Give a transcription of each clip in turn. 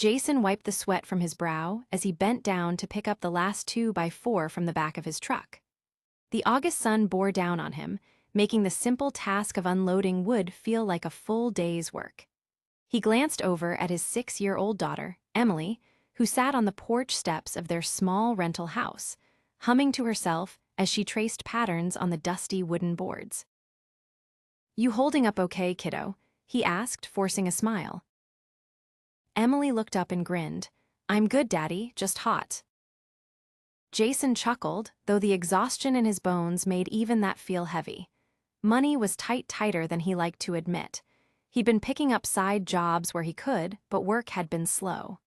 Jason wiped the sweat from his brow as he bent down to pick up the last 2x4 from the back of his truck. The August sun bore down on him, making the simple task of unloading wood feel like a full day's work. He glanced over at his 6-year-old daughter, Emily, who sat on the porch steps of their small rental house, humming to herself as she traced patterns on the dusty wooden boards. "You holding up okay, kiddo?" he asked, forcing a smile. Emily looked up and grinned. "I'm good, Daddy, just hot." Jason chuckled, though the exhaustion in his bones made even that feel heavy. Money was tighter than he liked to admit. He'd been picking up side jobs where he could, but work had been slow.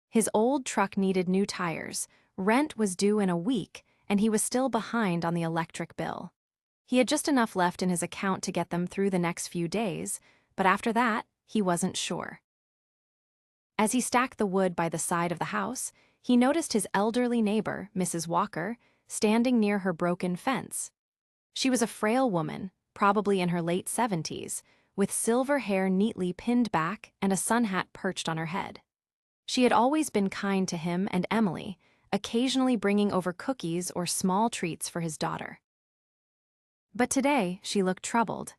His old truck needed new tires, rent was due in a week, and he was still behind on the electric bill. He had just enough left in his account to get them through the next few days, but after that, he wasn't sure. As he stacked the wood by the side of the house, he noticed his elderly neighbor, Mrs. Walker, standing near her broken fence. She was a frail woman, probably in her late 70s, with silver hair neatly pinned back and a sun hat perched on her head. She had always been kind to him and Emily, occasionally bringing over cookies or small treats for his daughter. But today, she looked troubled.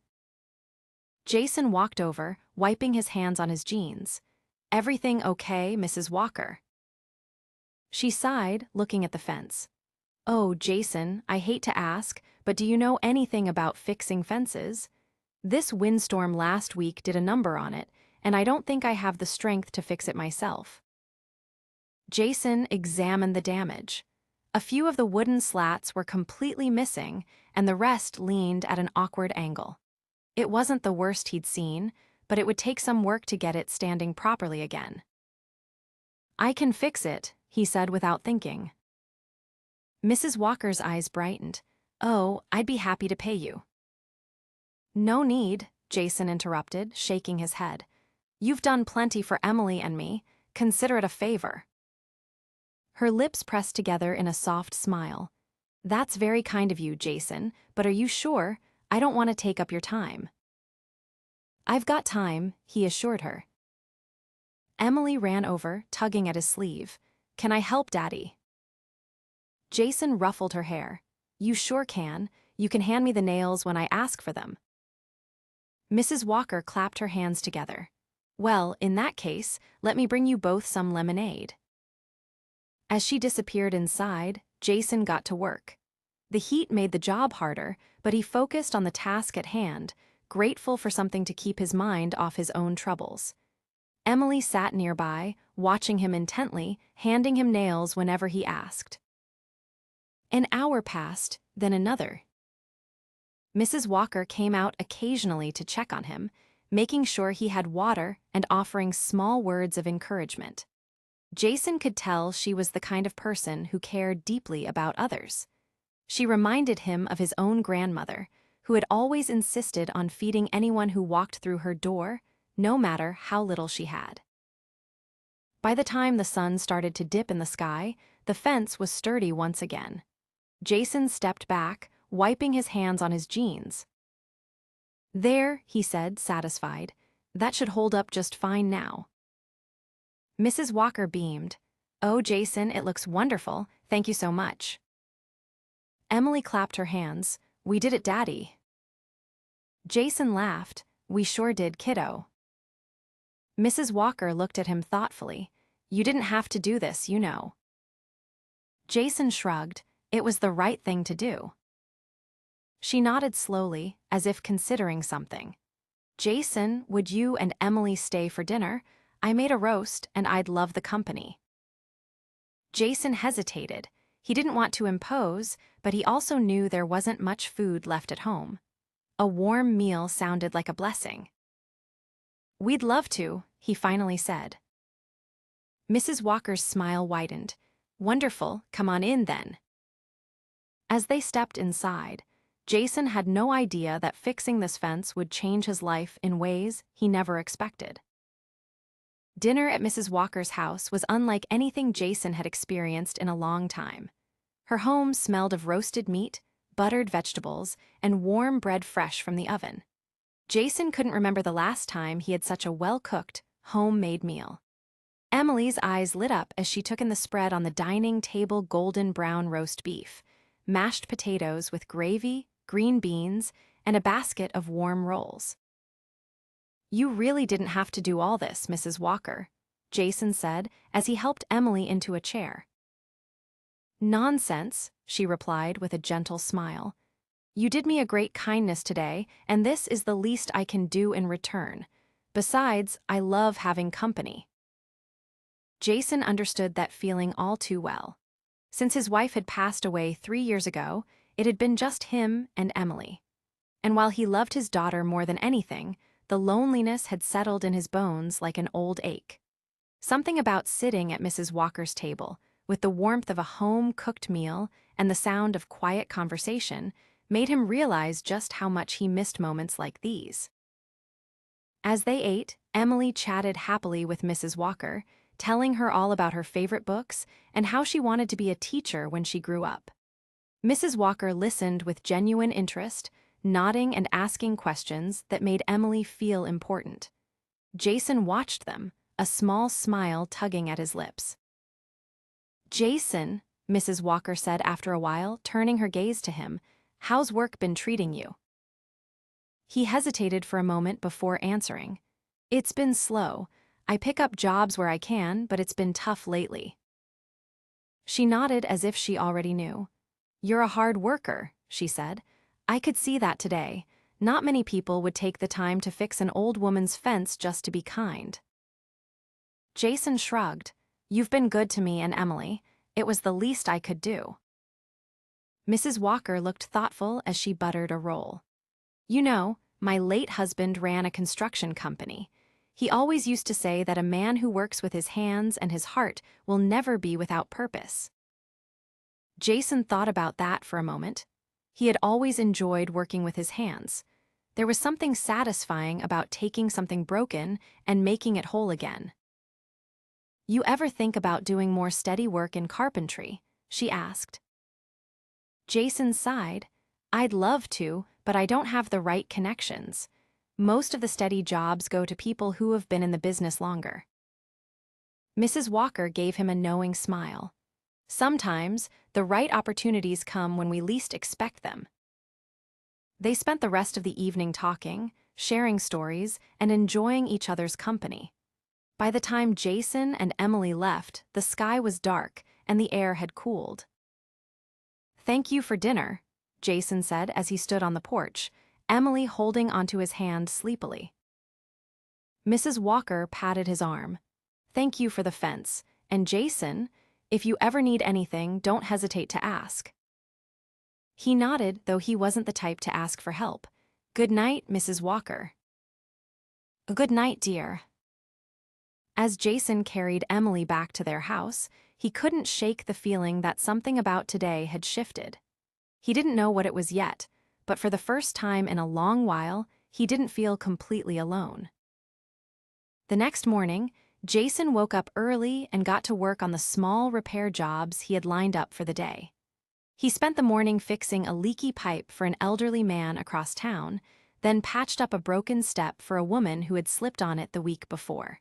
Jason walked over, wiping his hands on his jeans. "Everything okay, Mrs. Walker?" She sighed, looking at the fence. "Oh, Jason, I hate to ask, but do you know anything about fixing fences? This windstorm last week did a number on it, and I don't think I have the strength to fix it myself." Jason examined the damage. A few of the wooden slats were completely missing, and the rest leaned at an awkward angle. It wasn't the worst he'd seen, but it would take some work to get it standing properly again. "I can fix it," he said without thinking. Mrs. Walker's eyes brightened. "Oh, I'd be happy to pay you." "No need," Jason interrupted, shaking his head. "You've done plenty for Emily and me. Consider it a favor." Her lips pressed together in a soft smile. "That's very kind of you, Jason, but are you sure? I don't want to take up your time." "I've got time," he assured her. Emily ran over, tugging at his sleeve. "Can I help, Daddy?" Jason ruffled her hair. "You sure can. You can hand me the nails when I ask for them." Mrs. Walker clapped her hands together. "Well, in that case, let me bring you both some lemonade." As she disappeared inside, Jason got to work. The heat made the job harder, but he focused on the task at hand, grateful for something to keep his mind off his own troubles. Emily sat nearby, watching him intently, handing him nails whenever he asked. An hour passed, then another. Mrs. Walker came out occasionally to check on him, making sure he had water and offering small words of encouragement. Jason could tell she was the kind of person who cared deeply about others. She reminded him of his own grandmother, who had always insisted on feeding anyone who walked through her door, no matter how little she had. By the time the sun started to dip in the sky, the fence was sturdy once again. Jason stepped back, wiping his hands on his jeans. "There," he said, satisfied. "That should hold up just fine now." Mrs. Walker beamed. "Oh, Jason, it looks wonderful. Thank you so much." Emily clapped her hands. "We did it, Daddy." Jason laughed. "We sure did, kiddo." Mrs. Walker looked at him thoughtfully. "You didn't have to do this, you know." Jason shrugged. It was the right thing to do. She nodded slowly, as if considering something. "Jason, would you and Emily stay for dinner? I made a roast, and I'd love the company." Jason hesitated. He didn't want to impose, but he also knew there wasn't much food left at home. A warm meal sounded like a blessing. "We'd love to," he finally said. Mrs. Walker's smile widened. "Wonderful, come on in then." As they stepped inside, Jason had no idea that fixing this fence would change his life in ways he never expected. Dinner at Mrs. Walker's house was unlike anything Jason had experienced in a long time. Her home smelled of roasted meat, buttered vegetables, and warm bread fresh from the oven. Jason couldn't remember the last time he had such a well-cooked, homemade meal. Emily's eyes lit up as she took in the spread on the dining table: golden brown roast beef, mashed potatoes with gravy, green beans, and a basket of warm rolls. "You really didn't have to do all this, Mrs. Walker," Jason said as he helped Emily into a chair. "Nonsense," she replied with a gentle smile. "You did me a great kindness today, and this is the least I can do in return. Besides, I love having company." Jason understood that feeling all too well. Since his wife had passed away 3 years ago, it had been just him and Emily. And while he loved his daughter more than anything, the loneliness had settled in his bones like an old ache. Something about sitting at Mrs. Walker's table, with the warmth of a home-cooked meal and the sound of quiet conversation, made him realize just how much he missed moments like these. As they ate, Emily chatted happily with Mrs. Walker, telling her all about her favorite books and how she wanted to be a teacher when she grew up. Mrs. Walker listened with genuine interest, nodding and asking questions that made Emily feel important. Jason watched them, a small smile tugging at his lips. "Jason," Mrs. Walker said after a while, turning her gaze to him, "how's work been treating you?" He hesitated for a moment before answering. "It's been slow. I pick up jobs where I can, but it's been tough lately." She nodded as if she already knew. "You're a hard worker," she said. "I could see that today. Not many people would take the time to fix an old woman's fence just to be kind." Jason shrugged. "You've been good to me and Emily. It was the least I could do." Mrs. Walker looked thoughtful as she buttered a roll. "You know, my late husband ran a construction company. He always used to say that a man who works with his hands and his heart will never be without purpose." Jason thought about that for a moment. He had always enjoyed working with his hands. There was something satisfying about taking something broken and making it whole again. "You ever think about doing more steady work in carpentry?" she asked. Jason sighed. "I'd love to, but I don't have the right connections. Most of the steady jobs go to people who have been in the business longer." Mrs. Walker gave him a knowing smile. "Sometimes, the right opportunities come when we least expect them." They spent the rest of the evening talking, sharing stories, and enjoying each other's company. By the time Jason and Emily left, the sky was dark and the air had cooled. "Thank you for dinner," Jason said as he stood on the porch, Emily holding onto his hand sleepily. Mrs. Walker patted his arm. "Thank you for the fence, and Jason, if you ever need anything, don't hesitate to ask." He nodded, though he wasn't the type to ask for help. "Good night, Mrs. Walker." "Good night, dear." As Jason carried Emily back to their house, he couldn't shake the feeling that something about today had shifted. He didn't know what it was yet, but for the first time in a long while, he didn't feel completely alone. The next morning, Jason woke up early and got to work on the small repair jobs he had lined up for the day. He spent the morning fixing a leaky pipe for an elderly man across town, then patched up a broken step for a woman who had slipped on it the week before.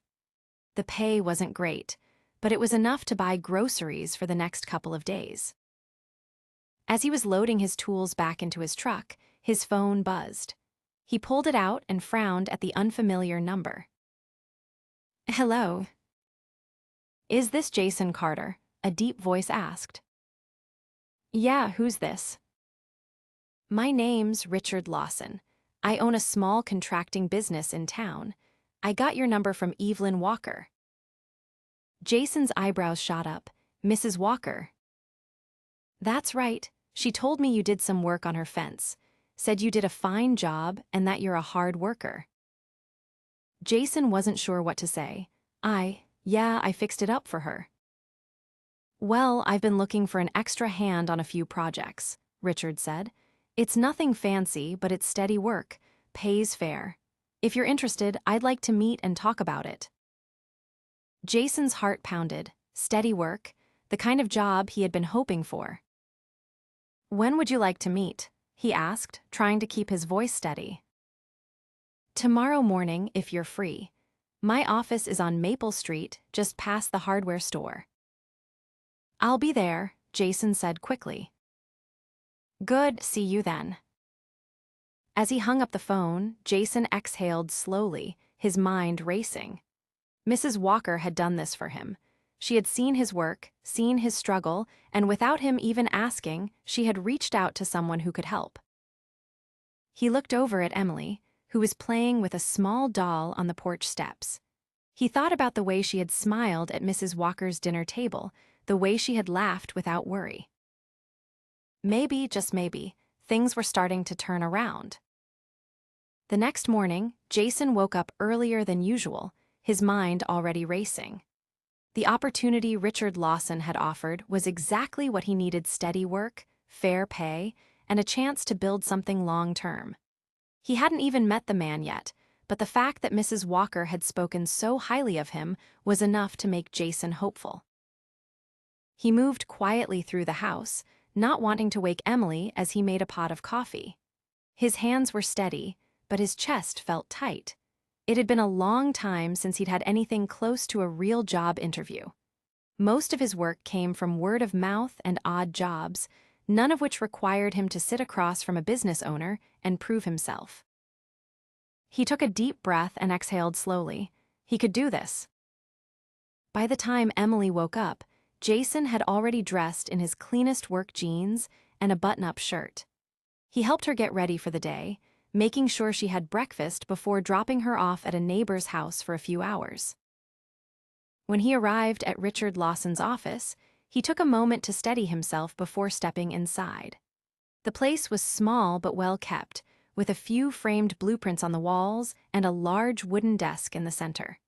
The pay wasn't great, but it was enough to buy groceries for the next couple of days. As he was loading his tools back into his truck, his phone buzzed. He pulled it out and frowned at the unfamiliar number. "Hello." "Is this Jason Carter?" a deep voice asked. "Yeah, who's this?" "My name's Richard Lawson. I own a small contracting business in town. I got your number from Evelyn Walker." Jason's eyebrows shot up. "Mrs. Walker?" "That's right. She told me you did some work on her fence. Said you did a fine job and that you're a hard worker." Jason wasn't sure what to say. Yeah, I fixed it up for her." "Well, I've been looking for an extra hand on a few projects," Richard said. "It's nothing fancy, but it's steady work, pays fair. If you're interested, I'd like to meet and talk about it." Jason's heart pounded. Steady work, the kind of job he had been hoping for. "When would you like to meet?" he asked, trying to keep his voice steady. "Tomorrow morning, if you're free. My office is on Maple Street, just past the hardware store. I'll be there, Jason said quickly. Good, see you then. As he hung up the phone, Jason exhaled slowly, his mind racing. Mrs. Walker had done this for him. She had seen his work, seen his struggle, and without him even asking, she had reached out to someone who could help. He looked over at Emily, who was playing with a small doll on the porch steps. He thought about the way she had smiled at Mrs. Walker's dinner table, the way she had laughed without worry. Maybe, just maybe, things were starting to turn around. The next morning, Jason woke up earlier than usual, his mind already racing. The opportunity Richard Lawson had offered was exactly what he needed: steady work, fair pay, and a chance to build something long-term. He hadn't even met the man yet, but the fact that Mrs. Walker had spoken so highly of him was enough to make Jason hopeful. He moved quietly through the house, not wanting to wake Emily as he made a pot of coffee. His hands were steady, but his chest felt tight. It had been a long time since he'd had anything close to a real job interview. Most of his work came from word of mouth and odd jobs, none of which required him to sit across from a business owner and prove himself. He took a deep breath and exhaled slowly. He could do this. By the time Emily woke up, Jason had already dressed in his cleanest work jeans and a button-up shirt. He helped her get ready for the day, making sure she had breakfast before dropping her off at a neighbor's house for a few hours. When he arrived at Richard Lawson's office, he took a moment to steady himself before stepping inside. The place was small but well kept, with a few framed blueprints on the walls and a large wooden desk in the center.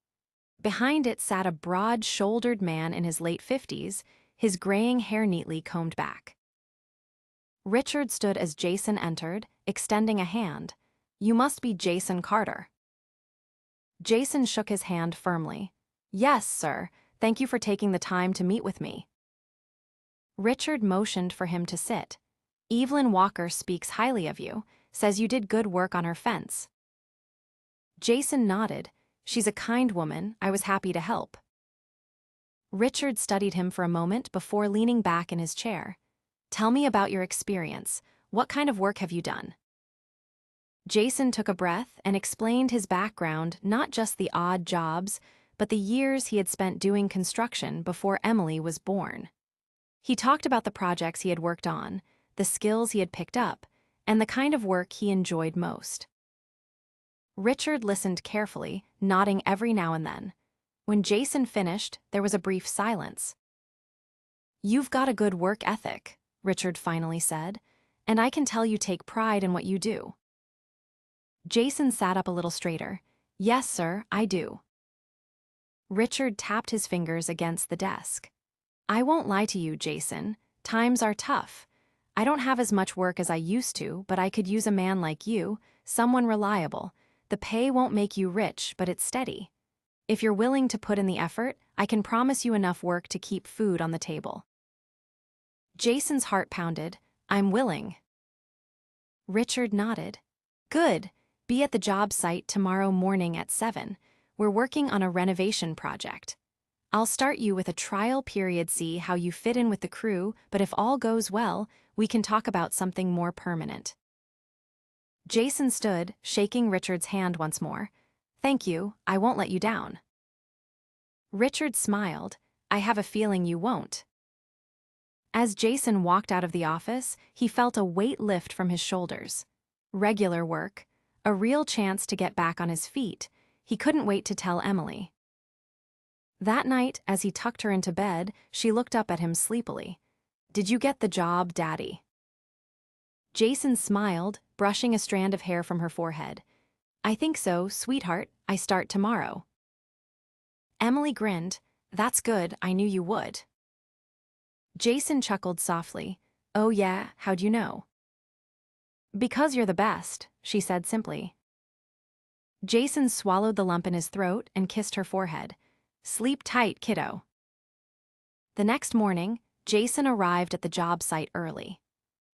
Behind it sat a broad-shouldered man in his late 50s, his graying hair neatly combed back. Richard stood as Jason entered, extending a hand. "You must be Jason Carter." Jason shook his hand firmly. "Yes, sir. Thank you for taking the time to meet with me." Richard motioned for him to sit. "Evelyn Walker speaks highly of you, says you did good work on her fence." Jason nodded. "She's a kind woman. I was happy to help." Richard studied him for a moment before leaning back in his chair. "Tell me about your experience. What kind of work have you done?" Jason took a breath and explained his background, not just the odd jobs, but the years he had spent doing construction before Emily was born. He talked about the projects he had worked on, the skills he had picked up, and the kind of work he enjoyed most. Richard listened carefully, nodding every now and then. When Jason finished, there was a brief silence. "You've got a good work ethic," Richard finally said, "and I can tell you take pride in what you do." Jason sat up a little straighter. "Yes, sir, I do." Richard tapped his fingers against the desk. "I won't lie to you, Jason. Times are tough. I don't have as much work as I used to, but I could use a man like you, someone reliable. The pay won't make you rich, but it's steady. If you're willing to put in the effort, I can promise you enough work to keep food on the table." Jason's heart pounded. "I'm willing." Richard nodded. "Good. Be at the job site tomorrow morning at 7. We're working on a renovation project. I'll start you with a trial period, see how you fit in with the crew, but if all goes well, we can talk about something more permanent." Jason stood, shaking Richard's hand once more. "Thank you, I won't let you down." Richard smiled. "I have a feeling you won't." As Jason walked out of the office, he felt a weight lift from his shoulders. Regular work, a real chance to get back on his feet. He couldn't wait to tell Emily. That night, as he tucked her into bed, she looked up at him sleepily. "Did you get the job, Daddy?" Jason smiled, brushing a strand of hair from her forehead. "I think so, sweetheart. I start tomorrow." Emily grinned. "That's good, I knew you would." Jason chuckled softly. "Oh yeah, how'd you know?" "Because you're the best," she said simply. Jason swallowed the lump in his throat and kissed her forehead. "Sleep tight, kiddo." The next morning, Jason arrived at the job site early.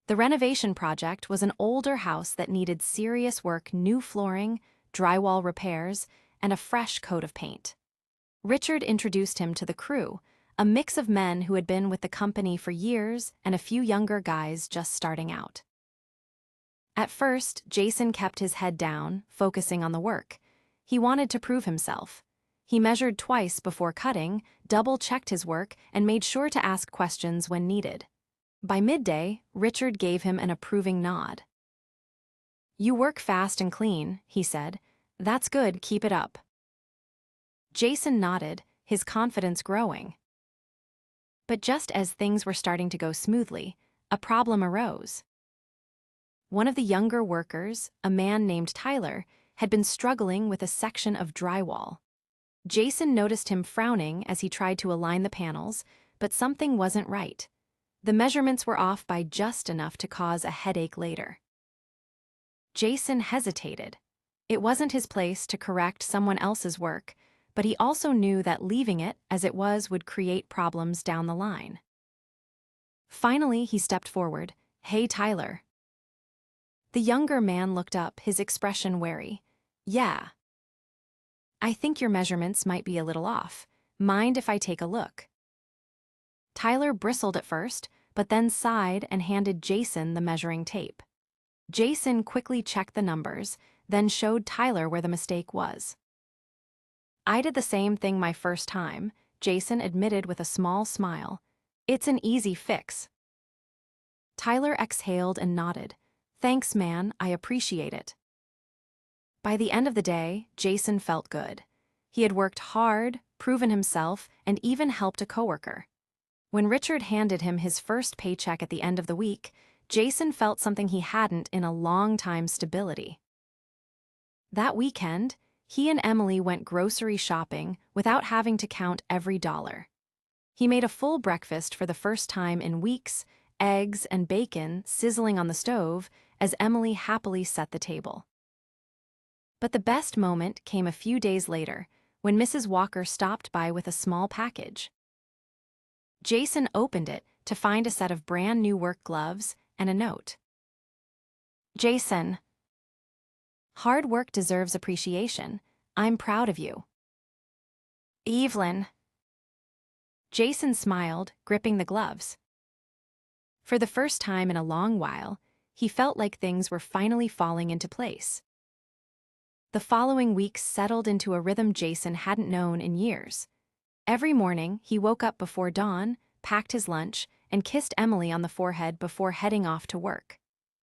The renovation project was an older house that needed serious work: new flooring, drywall repairs, and a fresh coat of paint. Richard introduced him to the crew, a mix of men who had been with the company for years and a few younger guys just starting out. At first, Jason kept his head down, focusing on the work. He wanted to prove himself. He measured twice before cutting, double-checked his work, and made sure to ask questions when needed. By midday, Richard gave him an approving nod. "You work fast and clean," he said. "That's good, keep it up." Jason nodded, his confidence growing. But just as things were starting to go smoothly, a problem arose. One of the younger workers, a man named Tyler, had been struggling with a section of drywall. Jason noticed him frowning as he tried to align the panels, but something wasn't right. The measurements were off by just enough to cause a headache later. Jason hesitated. It wasn't his place to correct someone else's work, but he also knew that leaving it as it was would create problems down the line. Finally, he stepped forward. "Hey, Tyler." The younger man looked up, his expression wary. "Yeah. I think your measurements might be a little off. Mind if I take a look?" Tyler bristled at first, but then sighed and handed Jason the measuring tape. Jason quickly checked the numbers, then showed Tyler where the mistake was. "I did the same thing my first time," Jason admitted with a small smile. "It's an easy fix." Tyler exhaled and nodded. "Thanks, man, I appreciate it." By the end of the day, Jason felt good. He had worked hard, proven himself, and even helped a coworker. When Richard handed him his first paycheck at the end of the week, Jason felt something he hadn't in a long time: stability. That weekend, he and Emily went grocery shopping without having to count every dollar. He made a full breakfast for the first time in weeks, eggs and bacon sizzling on the stove as Emily happily set the table. But the best moment came a few days later, when Mrs. Walker stopped by with a small package. Jason opened it to find a set of brand new work gloves and a note. "Jason, hard work deserves appreciation. I'm proud of you. Evelyn." Jason smiled, gripping the gloves. For the first time in a long while, he felt like things were finally falling into place. The following weeks settled into a rhythm Jason hadn't known in years. Every morning, he woke up before dawn, packed his lunch, and kissed Emily on the forehead before heading off to work.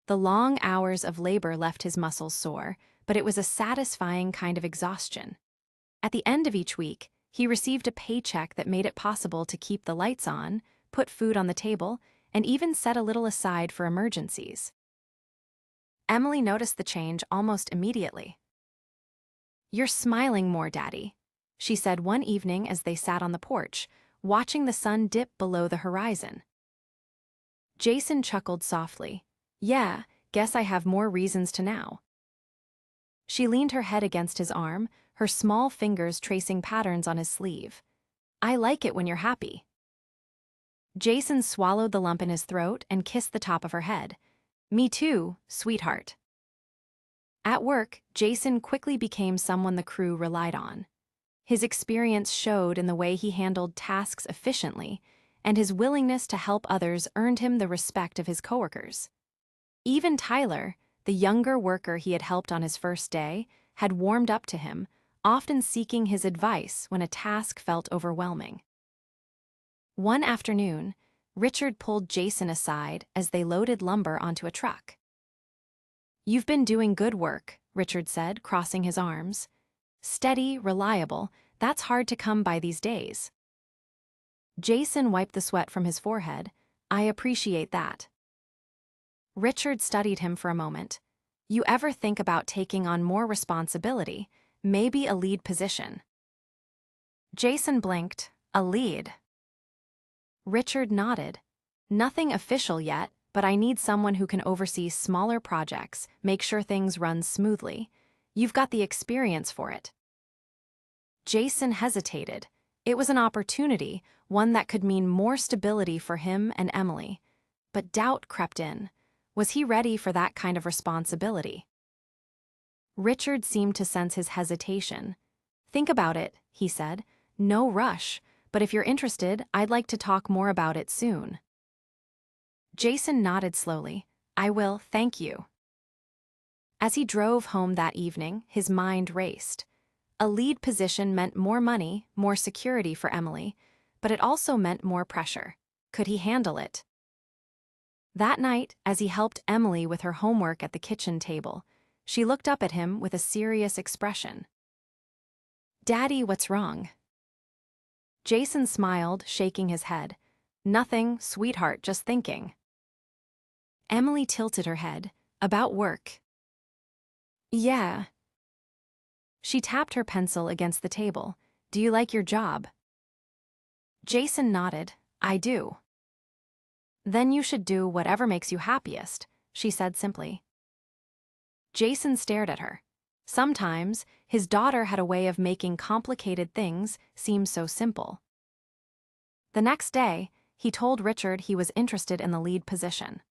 The long hours of labor left his muscles sore, but it was a satisfying kind of exhaustion. At the end of each week, he received a paycheck that made it possible to keep the lights on, put food on the table, and even set a little aside for emergencies. Emily noticed the change almost immediately. "You're smiling more, Daddy," she said one evening as they sat on the porch, watching the sun dip below the horizon. Jason chuckled softly. "Yeah, guess I have more reasons to now." She leaned her head against his arm, her small fingers tracing patterns on his sleeve. "I like it when you're happy." Jason swallowed the lump in his throat and kissed the top of her head. "Me too, sweetheart." At work, Jason quickly became someone the crew relied on. His experience showed in the way he handled tasks efficiently, and his willingness to help others earned him the respect of his coworkers. Even Tyler, the younger worker he had helped on his first day, had warmed up to him, often seeking his advice when a task felt overwhelming. One afternoon, Richard pulled Jason aside as they loaded lumber onto a truck. "You've been doing good work," Richard said, crossing his arms. "Steady, reliable, that's hard to come by these days." Jason wiped the sweat from his forehead. "I appreciate that." Richard studied him for a moment. "You ever think about taking on more responsibility, maybe a lead position?" Jason blinked. "A lead?" Richard nodded. "Nothing official yet, but I need someone who can oversee smaller projects, make sure things run smoothly. You've got the experience for it." Jason hesitated. It was an opportunity, one that could mean more stability for him and Emily. But doubt crept in. Was he ready for that kind of responsibility? Richard seemed to sense his hesitation. Think about it, he said. No rush, but if you're interested, I'd like to talk more about it soon. Jason nodded slowly. I will, thank you. As he drove home that evening, his mind raced. A lead position meant more money, more security for Emily, but it also meant more pressure. Could he handle it? That night, as he helped Emily with her homework at the kitchen table, she looked up at him with a serious expression. Daddy, what's wrong? Jason smiled, shaking his head. Nothing, sweetheart, just thinking. Emily tilted her head. About work. Yeah. She tapped her pencil against the table. Do you like your job? Jason nodded. I do. Then you should do whatever makes you happiest, she said simply. Jason stared at her. Sometimes, his daughter had a way of making complicated things seem so simple. The next day, he told Richard he was interested in the lead position.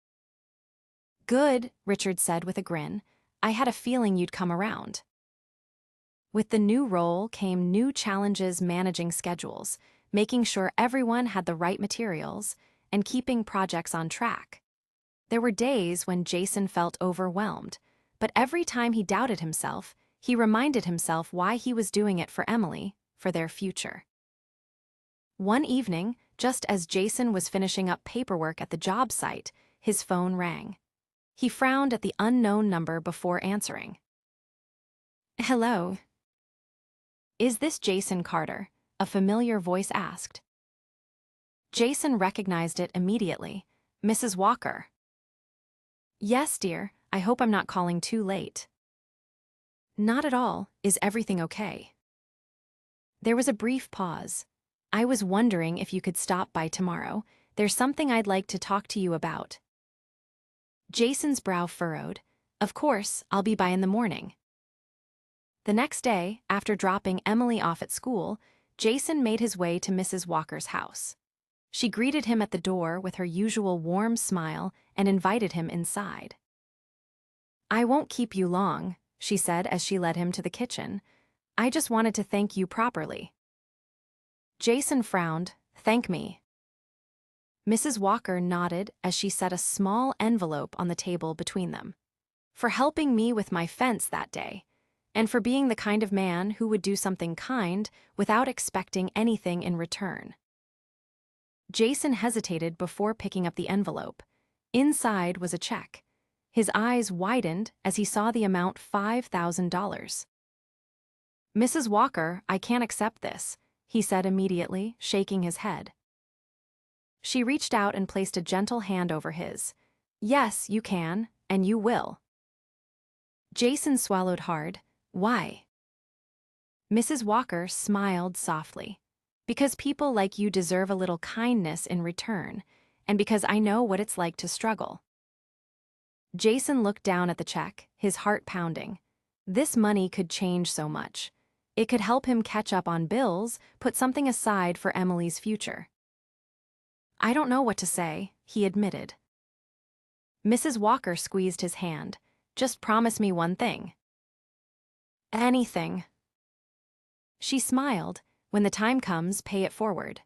Good, Richard said with a grin. I had a feeling you'd come around. With the new role came new challenges managing schedules, making sure everyone had the right materials, and keeping projects on track. There were days when Jason felt overwhelmed, but every time he doubted himself, he reminded himself why he was doing it for Emily, for their future. One evening, just as Jason was finishing up paperwork at the job site, his phone rang. He frowned at the unknown number before answering. Hello. Is this Jason Carter? A familiar voice asked. Jason recognized it immediately. Mrs. Walker. Yes, dear, I hope I'm not calling too late. Not at all. Is everything okay? There was a brief pause. I was wondering if you could stop by tomorrow. There's something I'd like to talk to you about. Jason's brow furrowed. Of course, I'll be by in the morning. The next day, after dropping Emily off at school, Jason made his way to Mrs. Walker's house. She greeted him at the door with her usual warm smile and invited him inside. I won't keep you long, she said as she led him to the kitchen. I just wanted to thank you properly. Jason frowned. Thank me. Mrs. Walker nodded as she set a small envelope on the table between them. For helping me with my fence that day, and for being the kind of man who would do something kind without expecting anything in return. Jason hesitated before picking up the envelope. Inside was a check. His eyes widened as he saw the amount $5,000. Mrs. Walker, I can't accept this, he said immediately, shaking his head. She reached out and placed a gentle hand over his. Yes, you can, and you will. Jason swallowed hard. Why? Mrs. Walker smiled softly. Because people like you deserve a little kindness in return, and because I know what it's like to struggle. Jason looked down at the check, his heart pounding. This money could change so much. It could help him catch up on bills, put something aside for Emily's future. I don't know what to say, he admitted. Mrs. Walker squeezed his hand. Just promise me one thing. Anything. She smiled. When the time comes, pay it forward.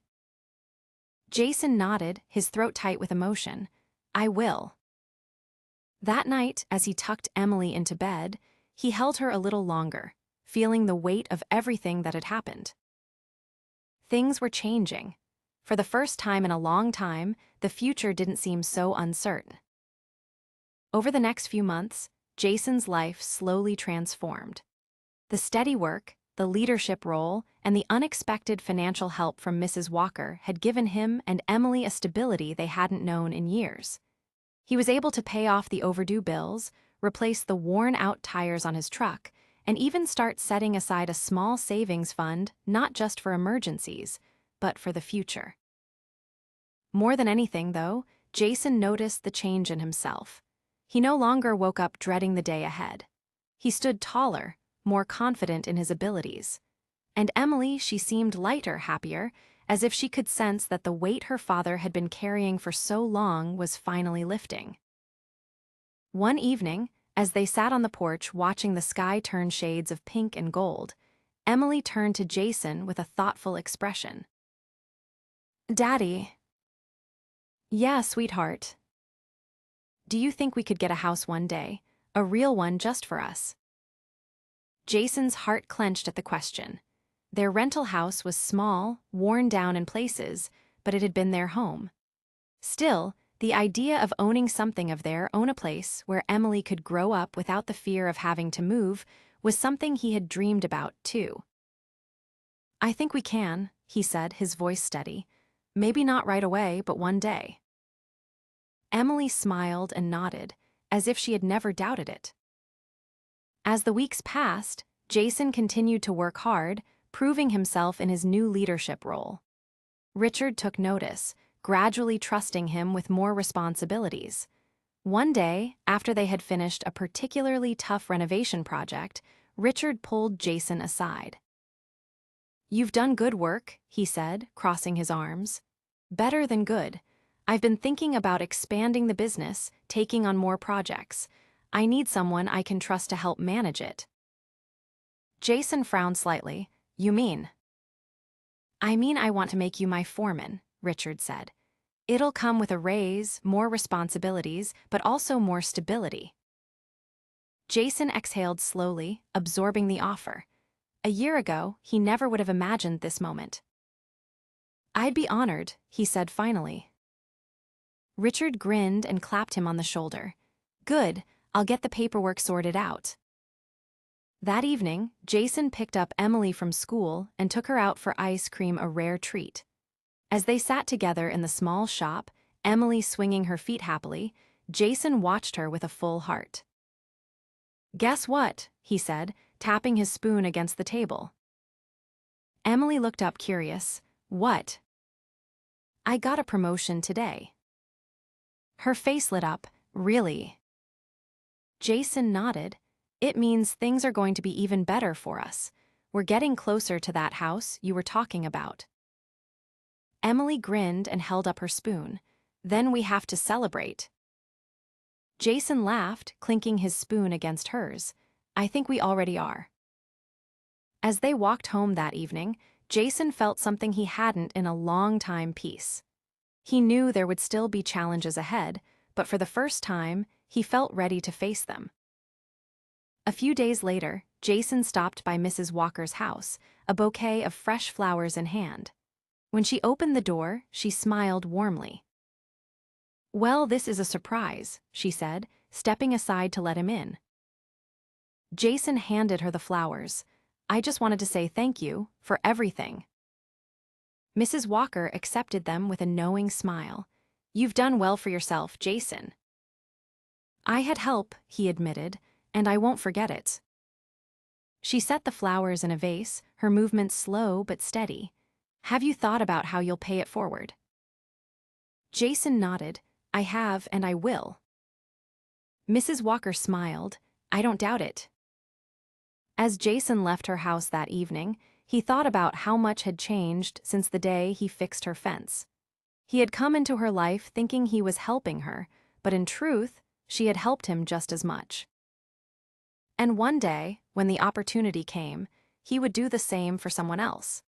Jason nodded, his throat tight with emotion. I will. That night, as he tucked Emily into bed, he held her a little longer, feeling the weight of everything that had happened. Things were changing. For the first time in a long time, the future didn't seem so uncertain. Over the next few months, Jason's life slowly transformed. The steady work, the leadership role, and the unexpected financial help from Mrs. Walker had given him and Emily a stability they hadn't known in years. He was able to pay off the overdue bills, replace the worn-out tires on his truck, and even start setting aside a small savings fund not just for emergencies, but for the future. More than anything, though, Jason noticed the change in himself. He no longer woke up dreading the day ahead. He stood taller, more confident in his abilities. And Emily, she seemed lighter, happier, as if she could sense that the weight her father had been carrying for so long was finally lifting. One evening, as they sat on the porch watching the sky turn shades of pink and gold, Emily turned to Jason with a thoughtful expression. Daddy. Yeah, sweetheart. Do you think we could get a house one day? A real one just for us? Jason's heart clenched at the question. Their rental house was small, worn down in places, but it had been their home. Still, the idea of owning something of their own, a place where Emily could grow up without the fear of having to move, was something he had dreamed about, too. I think we can, he said, his voice steady. Maybe not right away, but one day. Emily smiled and nodded, as if she had never doubted it. As the weeks passed, Jason continued to work hard, proving himself in his new leadership role. Richard took notice, gradually trusting him with more responsibilities. One day, after they had finished a particularly tough renovation project, Richard pulled Jason aside. You've done good work, he said, crossing his arms. Better than good. I've been thinking about expanding the business, taking on more projects. I need someone I can trust to help manage it. Jason frowned slightly. You mean? I mean I want to make you my foreman, Richard said. It'll come with a raise, more responsibilities, but also more stability. Jason exhaled slowly, absorbing the offer. A year ago, he never would have imagined this moment. I'd be honored, he said finally. Richard grinned and clapped him on the shoulder. Good, I'll get the paperwork sorted out. That evening, Jason picked up Emily from school and took her out for ice cream, a rare treat. As they sat together in the small shop, Emily swinging her feet happily, Jason watched her with a full heart. Guess what? He said, tapping his spoon against the table. Emily looked up curious. What? I got a promotion today. Her face lit up. Really? Jason nodded. It means things are going to be even better for us. We're getting closer to that house you were talking about. Emily grinned and held up her spoon. Then we have to celebrate. Jason laughed, clinking his spoon against hers. I think we already are. As they walked home that evening, Jason felt something he hadn't in a long time: peace. He knew there would still be challenges ahead, but for the first time, he felt ready to face them. A few days later, Jason stopped by Mrs. Walker's house, a bouquet of fresh flowers in hand. When she opened the door, she smiled warmly. Well, this is a surprise, she said, stepping aside to let him in. Jason handed her the flowers. I just wanted to say thank you for everything. Mrs. Walker accepted them with a knowing smile. You've done well for yourself, Jason. I had help, he admitted, and I won't forget it. She set the flowers in a vase, her movements slow but steady. Have you thought about how you'll pay it forward? Jason nodded. I have, and I will. Mrs. Walker smiled. I don't doubt it. As Jason left her house that evening, he thought about how much had changed since the day he fixed her fence. He had come into her life thinking he was helping her, but in truth, she had helped him just as much. And one day, when the opportunity came, he would do the same for someone else.